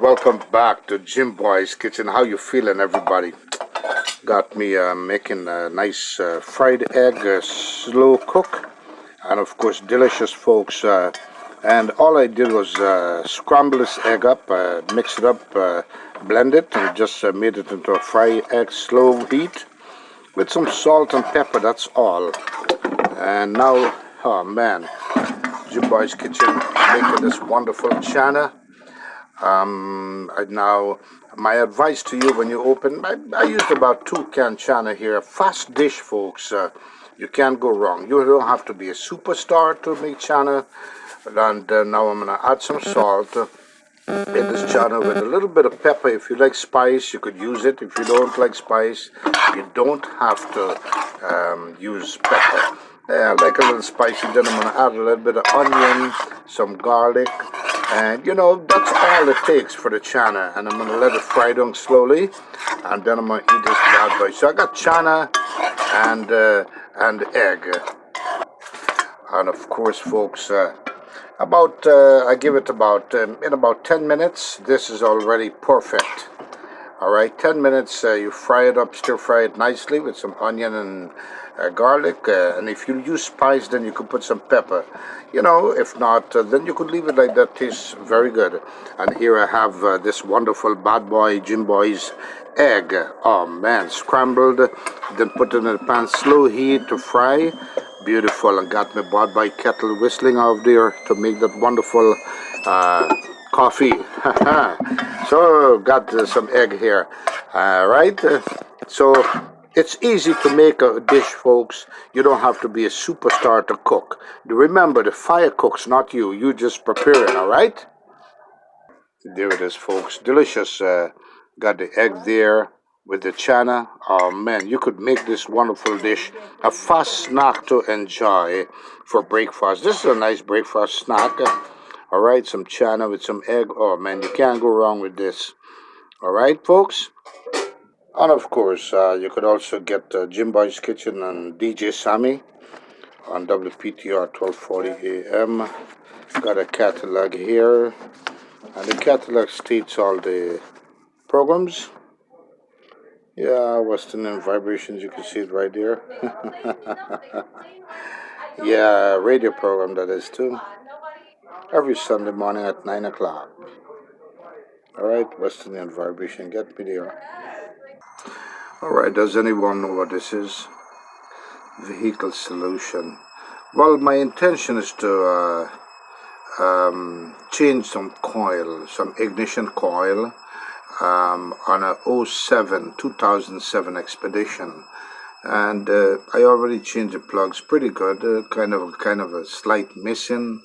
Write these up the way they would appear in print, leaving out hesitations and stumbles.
welcome back to Jim Boy's Kitchen. How you feeling, everybody? Got me making a nice fried egg, slow cook, and of course delicious, folks. And all I did was scramble this egg up, mix it up, blend it, and just made it into a fried egg, slow heat, with some salt and pepper. That's all. And now, oh man, Jim Boy's Kitchen making this wonderful channa. Now, my advice to you when you open, I used about 2 can channa here. Fast dish, folks. You can't go wrong. You don't have to be a superstar to make channa. And now I'm going to add some salt in this channa with a little bit of pepper. If you like spice, you could use it. If you don't like spice, you don't have to use pepper. Yeah, I like a little spicy. Then I'm going to add a little bit of onion, some garlic. And that's all it takes for the channa. And I'm going to let it fry down slowly. And then I'm going to eat this bad boy. So I got channa and egg. And of course, folks, I give it about, in about 10 minutes, this is already perfect. All right, 10 minutes, you fry it up, stir fry it nicely with some onion and garlic. And if you use spice, then you could put some pepper. If not, then you could leave it like that. Tastes very good. And here I have this wonderful bad boy, Jim Boy's egg. Oh man, scrambled, then put it in the pan, slow heat to fry. Beautiful. And got my bad boy kettle whistling out there to make that wonderful coffee. So got some egg here. Right? So it's easy to make a dish, folks. You don't have to be a superstar to cook. Remember, the fire cooks, not you. You just prepare it, all right? There it is, folks. Delicious. Got the egg there with the channa. Oh man, you could make this wonderful dish a fast snack to enjoy for breakfast. This is a nice breakfast snack. All right, some channa with some egg. Oh man, you can't go wrong with this. All right, folks. And of course, you could also get Jim Boy's Kitchen and DJ Sammy on WPTR 1240 AM. Got a catalog here, and the catalog states all the programs. Yeah, Western and Vibrations, you can see it right there. Yeah, radio program that is too. Every Sunday morning at 9 o'clock. Alright, Western and Vibration, get me there. Alright, does anyone know what this is? Vehicle solution. Well, my intention is to change some coil, some ignition coil on a 2007 Expedition. And I already changed the plugs pretty good, kind of a slight missing.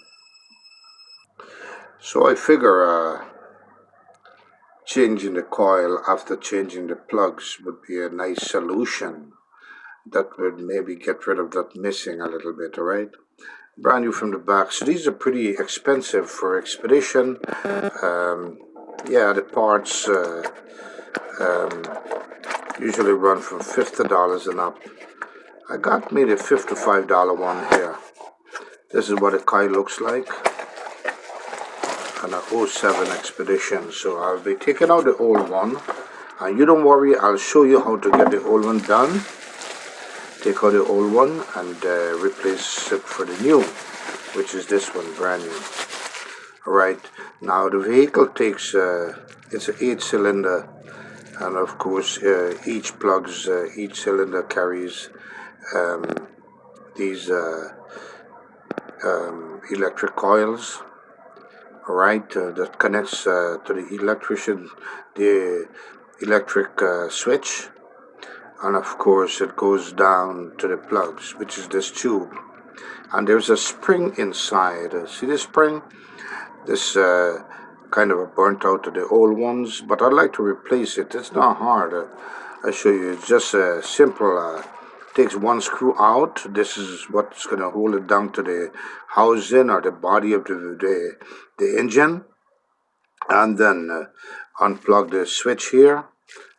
So I figure changing the coil after changing the plugs would be a nice solution that would maybe get rid of that missing a little bit, all right? Brand new from the back. So these are pretty expensive for Expedition. Yeah, the parts usually run from $50 and up. I got me the $55 one here. This is what a coil looks like on a 07 Expedition. So I'll be taking out the old one. And you don't worry, I'll show you how to get the old one done. Take out the old one and replace it for the new, which is this one, brand new. Alright, now the vehicle takes, it's an 8-cylinder, and of course each cylinder carries these electric coils. Alright, that connects to the electric switch. And of course it goes down to the plugs, which is this tube. And there's a spring inside. See this spring? This kind of burnt out to the old ones, but I'd like to replace it. It's not hard. I show you. It's just a simple. Takes one screw out. This is what's going to hold it down to the housing or the body of the engine. And then unplug the switch here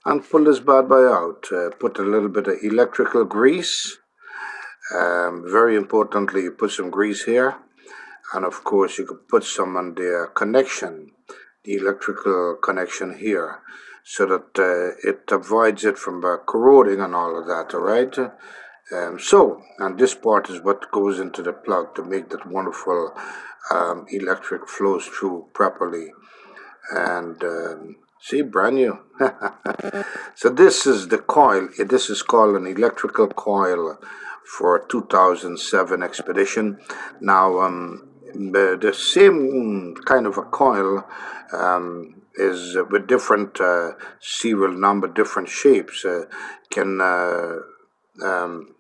and pull this bad boy out. Put a little bit of electrical grease. Very importantly, you put some grease here. And of course, you could put some on the connection, the electrical connection here, so that it avoids it from corroding and all of that, all right? And this part is what goes into the plug to make that wonderful electric flows through properly. And see, brand new. So this is the coil. This is called an electrical coil for 2007 Expedition. Now, the same kind of a coil is with different serial number, different shapes, can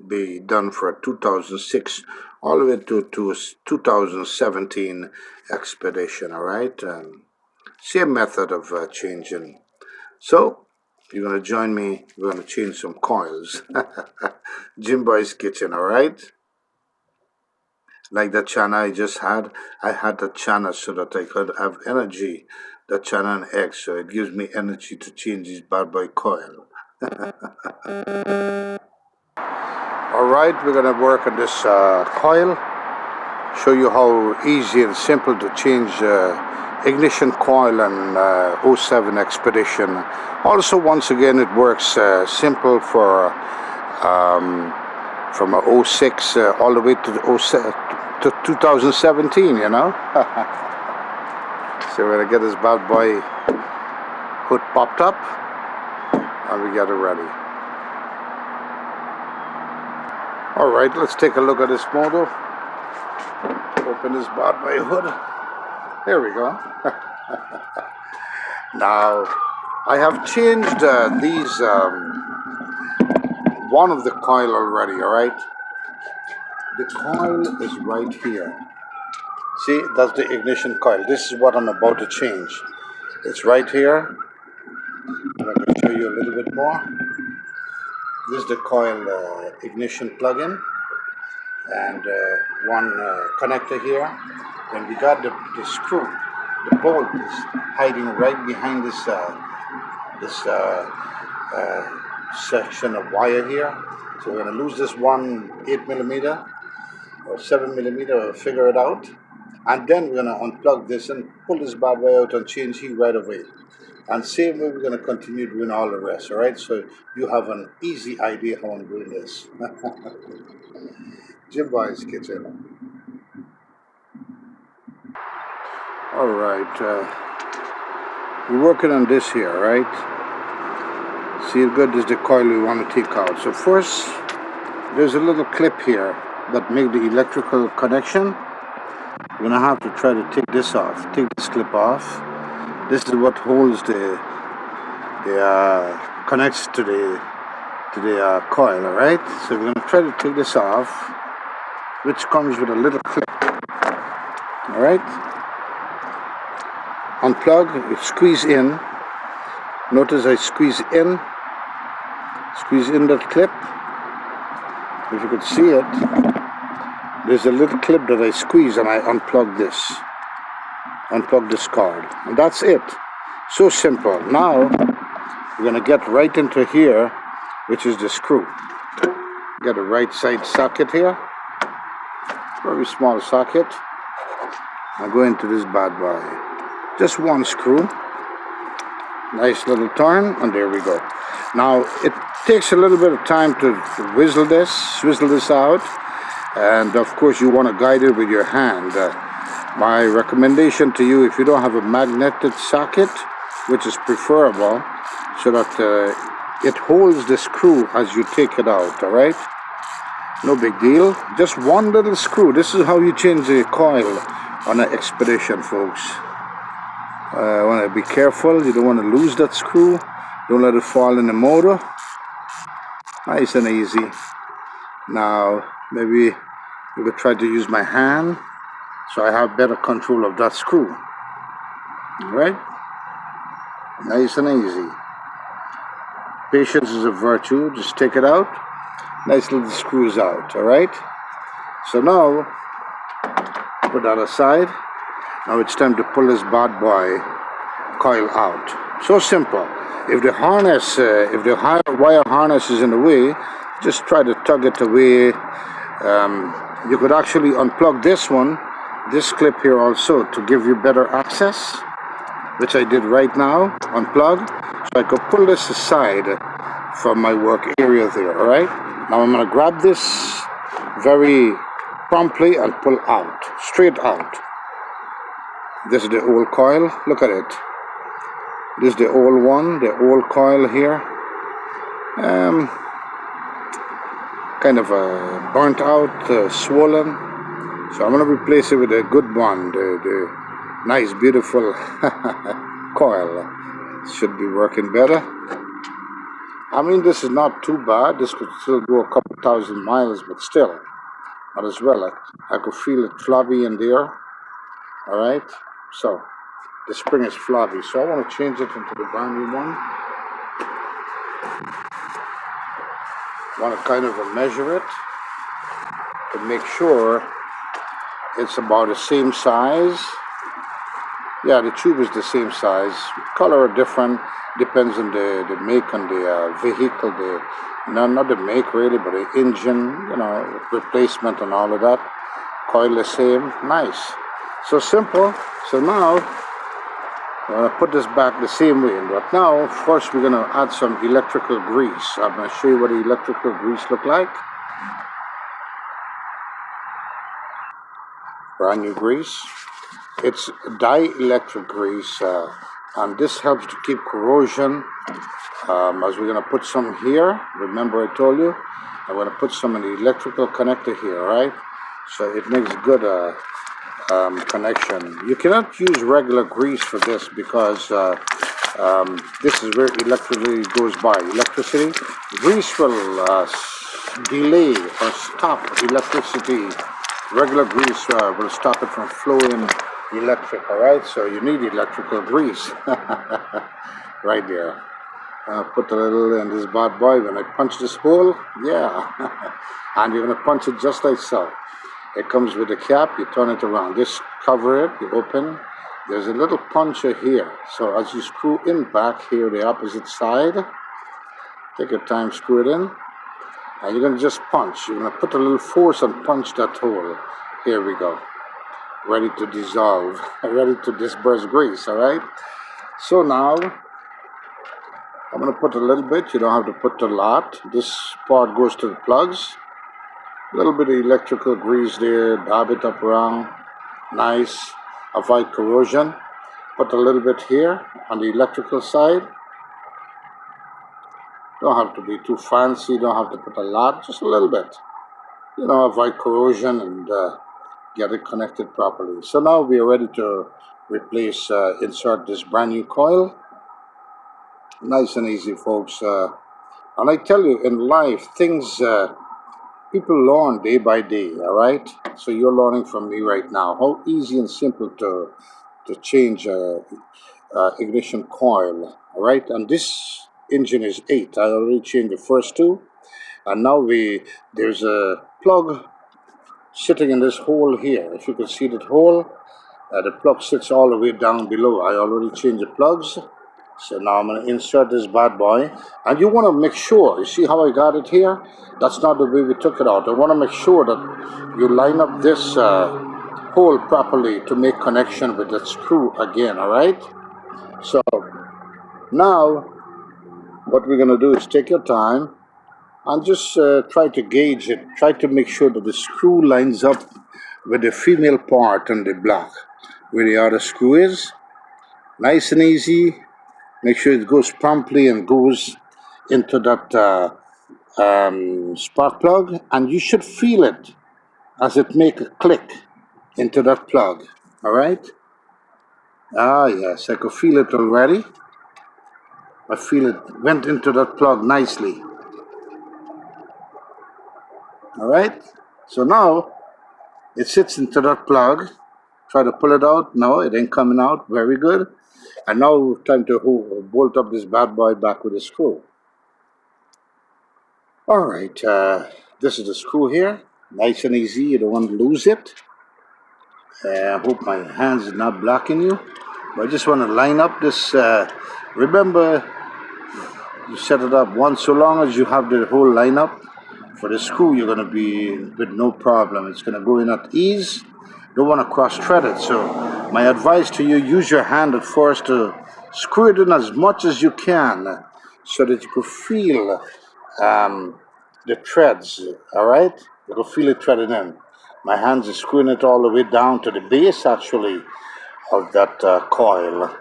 be done for a 2006 all the way to 2017 Expedition, all right? Same method of changing. So, if you're going to join me, we're going to change some coils. Jim Boy's Kitchen, all right? Like that channa I just had, I had that channa so that I could have energy. That channa and egg, so it gives me energy to change this bad boy coil. All right, we're going to work on this coil. Show you how easy and simple to change ignition coil and 07 Expedition. Also, once again, it works simple for from a 06 all the way to 2017, you know. So we're gonna get this bad boy hood popped up and we get it ready. All right, let's take a look at this model. Open this bad boy hood. There we go. Now, I have changed these, one of the coil already, all right? The coil is right here. See, that's the ignition coil. This is what I'm about to change. It's right here. I'm going to show you a little bit more. This is the coil ignition plug-in. And one connector here. Then we got the screw. The bolt is hiding right behind this section of wire here. So we're going to lose this one 8mm or 7mm, or figure it out. And then we're going to unplug this and pull this bad boy out and change heat right away. And same way we're going to continue doing all the rest, all right? So you have an easy idea how I'm doing this. Jim Boy's Kitchen. All right, we're working on this here, right? See how good is the coil we want to take out. So first, there's a little clip here that make the electrical connection. We're gonna have to try to take this off. Take this clip off. This is what holds the connects to the coil. All right. So we're gonna try to take this off, which comes with a little clip. All right. Unplug. You squeeze in. Notice I squeeze in that clip. If you could see it. There's a little clip that I squeeze and I unplug this cord, and that's it. So simple. Now we're going to get right into here, which is the screw. Get a right side socket here, very small socket. I go into this bad boy. Just one screw. Nice little turn, and there we go. Now it takes a little bit of time to swizzle this out. And of course you want to guide it with your hand. My recommendation to you, if you don't have a magnetic socket, which is preferable, so that it holds the screw as you take it out, all right? No big deal. Just one little screw. This is how you change the coil on an Expedition, folks. Want to be careful. You don't want to lose that screw. Don't let it fall in the motor. Nice and easy. Now, maybe I will try to use my hand so I have better control of that screw. Alright? Nice and easy. Patience is a virtue. Just take it out. Nice little screws out. Alright? So now, put that aside. Now it's time to pull this bad boy coil out. So simple. If the harness, if the wire harness is in the way, just try to tug it away. You could actually unplug this clip here also to give you better access. which I did right now, unplug, so I could pull this aside from my work area there, all right? Now I'm gonna grab this very promptly and pull out, straight out. This is the old coil, look at it. This is the old one, the old coil here. Kind of burnt out, swollen. So I'm gonna replace it with a good one, the nice, beautiful coil. Should be working better. I mean, this is not too bad. This could still go a couple thousand miles, but still, might as well. I could feel it flabby in there. All right. So the spring is flabby. So I want to change it into the brand new one. Want to kind of measure it to make sure it's about the same size. Yeah, the tube is the same size. Color are different, depends on the make and the vehicle, not the make really, but the engine, replacement and all of that. Coil the same, nice. So simple. So now, I'm going to put this back the same way. But now, first we're going to add some electrical grease. I'm going to show you what the electrical grease look like. Brand new grease. It's dielectric grease, and this helps to keep corrosion. As we're going to put some here, remember I told you, I'm going to put some in the electrical connector here, right? So it makes good connection. You cannot use regular grease for this because this is where electricity goes by. Electricity, grease will delay or stop electricity. Regular grease will stop it from flowing electric, all right? So you need electrical grease right there. Put a little in this bad boy. When I punch this hole, yeah, and you're gonna punch it just like so. It comes with a cap. You turn it around. Just cover it. You open. There's a little puncher here. So as you screw in back here, the opposite side, take your time, screw it in. And you're going to just punch. You're going to put a little force and punch that hole. Here we go. Ready to dissolve. Ready to disperse grease, all right? So now, I'm going to put a little bit. You don't have to put a lot. This part goes to the plugs. A little bit of electrical grease there. Dab it up around. Nice. Avoid corrosion. Put a little bit here on the electrical side. Don't have to be too fancy, don't have to put a lot, just a little bit. Avoid corrosion and get it connected properly. So now we are ready to insert this brand new coil. Nice and easy, folks. And I tell you, in life, things, people learn day by day, all right? So you're learning from me right now. How easy and simple to change ignition coil, all right? And this engine is 8. I already changed the first 2, and now there's a plug sitting in this hole here. If you can see that hole, the plug sits all the way down below. I already changed the plugs. So now I'm going to insert this bad boy, and you want to make sure, you see how I got it here? That's not the way we took it out. I want to make sure that you line up this hole properly to make connection with that screw again, all right? So now what we're going to do is take your time and just try to gauge it. Try to make sure that the screw lines up with the female part on the block where the other screw is. Nice and easy. Make sure it goes promptly and goes into that spark plug, and you should feel it as it make a click into that plug. All right? Ah, yes, I could feel it already. I feel it went into that plug nicely. All right? So now it sits into that plug. Try to pull it out. No, it ain't coming out. Very good. And now time to bolt up this bad boy back with a screw. All right, this is the screw here. Nice and easy. You don't want to lose it. I hope my hands are not blocking you. But I just want to line up this. Remember, you set it up once. So long as you have the whole line up for the screw, you're going to be with no problem. It's going to go in at ease. Don't want to cross thread it. So My advice to you, use your hand at first to screw it in as much as you can so that you could feel the threads, all right? You could feel it threaded in. My hands are screwing it all the way down to the base, actually, of that coil.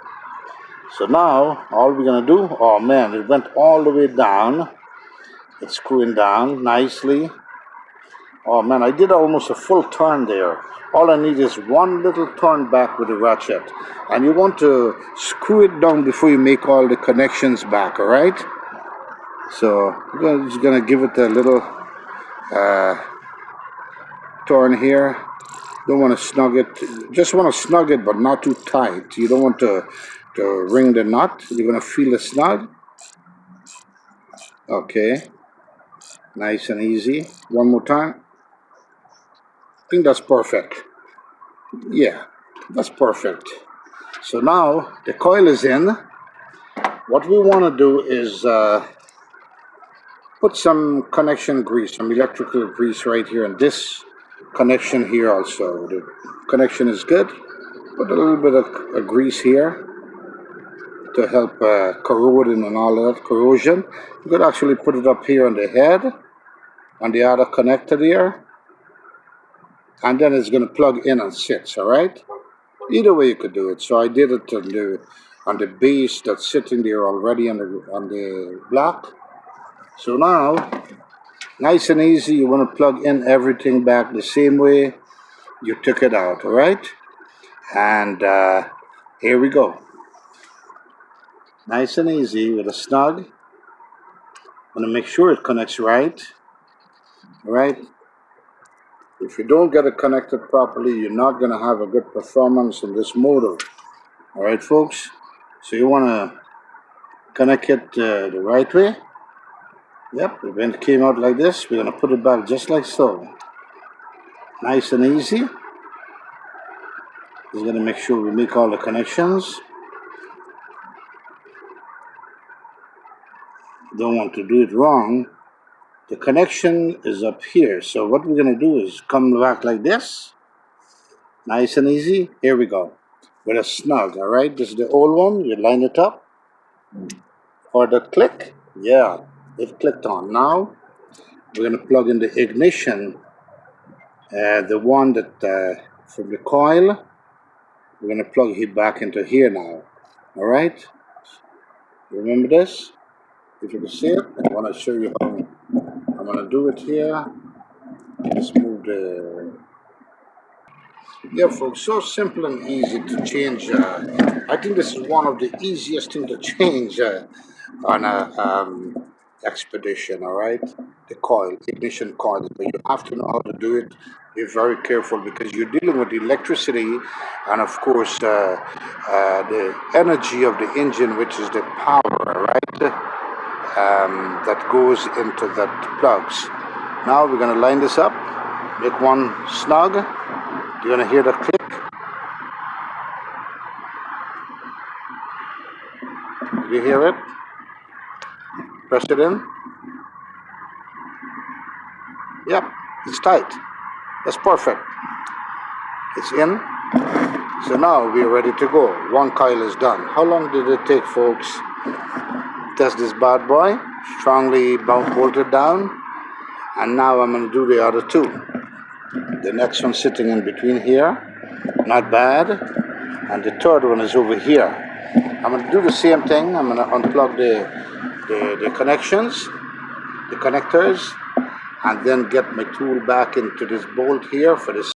So now, all we're going to do, oh man, it went all the way down. It's screwing down nicely. Oh man, I did almost a full turn there. All I need is one little turn back with the ratchet. And you want to screw it down before you make all the connections back, all right? So I'm just gonna give it a little turn here. Don't want to snug it. Just want to snug it, but not too tight. You don't want to wring the knot. You're gonna feel the snug. Okay, nice and easy. One more time. I think that's perfect. Yeah, that's perfect. So now the coil is in. What we want to do is put some connection grease, some electrical grease right here, and this connection here also. The connection is good. Put a little bit of grease here to help corroding and all that corrosion. You could actually put it up here on the head, on the other connector there, and then it's going to plug in and sit, all right? Either way you could do it. So I did it on the base that's sitting there already on the block. So now, nice and easy, you want to plug in everything back the same way you took it out, all right? And here we go. Nice and easy with a snug. Want to make sure it connects right, all right? If you don't get it connected properly, you're not going to have a good performance in this motor, all right, folks? So you want to connect it the right way. Yep, when it came out like this, we're going to put it back just like so. Nice and easy. Just going to make sure we make all the connections. Don't want to do it wrong. The connection is up here. So what we're going to do is come back like this. Nice and easy. Here we go. With a snug, all right? This is the old one. You line it up. Or the click. Yeah, it clicked on. Now, we're going to plug in the ignition. The one that from the coil. We're going to plug it back into here now. All right? Remember this? If you can see it, I want to show you how I'm going to do it here. Let's move the... Yeah, folks, so simple and easy to change. I think this is one of the easiest things to change on a expedition, all right? The coil, ignition coil. But you have to know how to do it. Be very careful because you're dealing with electricity and, of course, the energy of the engine, which is the power, right? That goes into that plugs. Now we're going to line this up, make one snug. You're going to hear that click. You hear it? Press it in. Yep, it's tight. That's perfect. It's in. So now we're ready to go. One coil is done. How long did it take, folks? Test this bad boy. Strongly bolted down. And now I'm going to do the other two. The next one sitting in between here. Not bad. And the third one is over here. I'm going to do the same thing. I'm going to unplug the connections, the connectors, and then get my tool back into this bolt here for this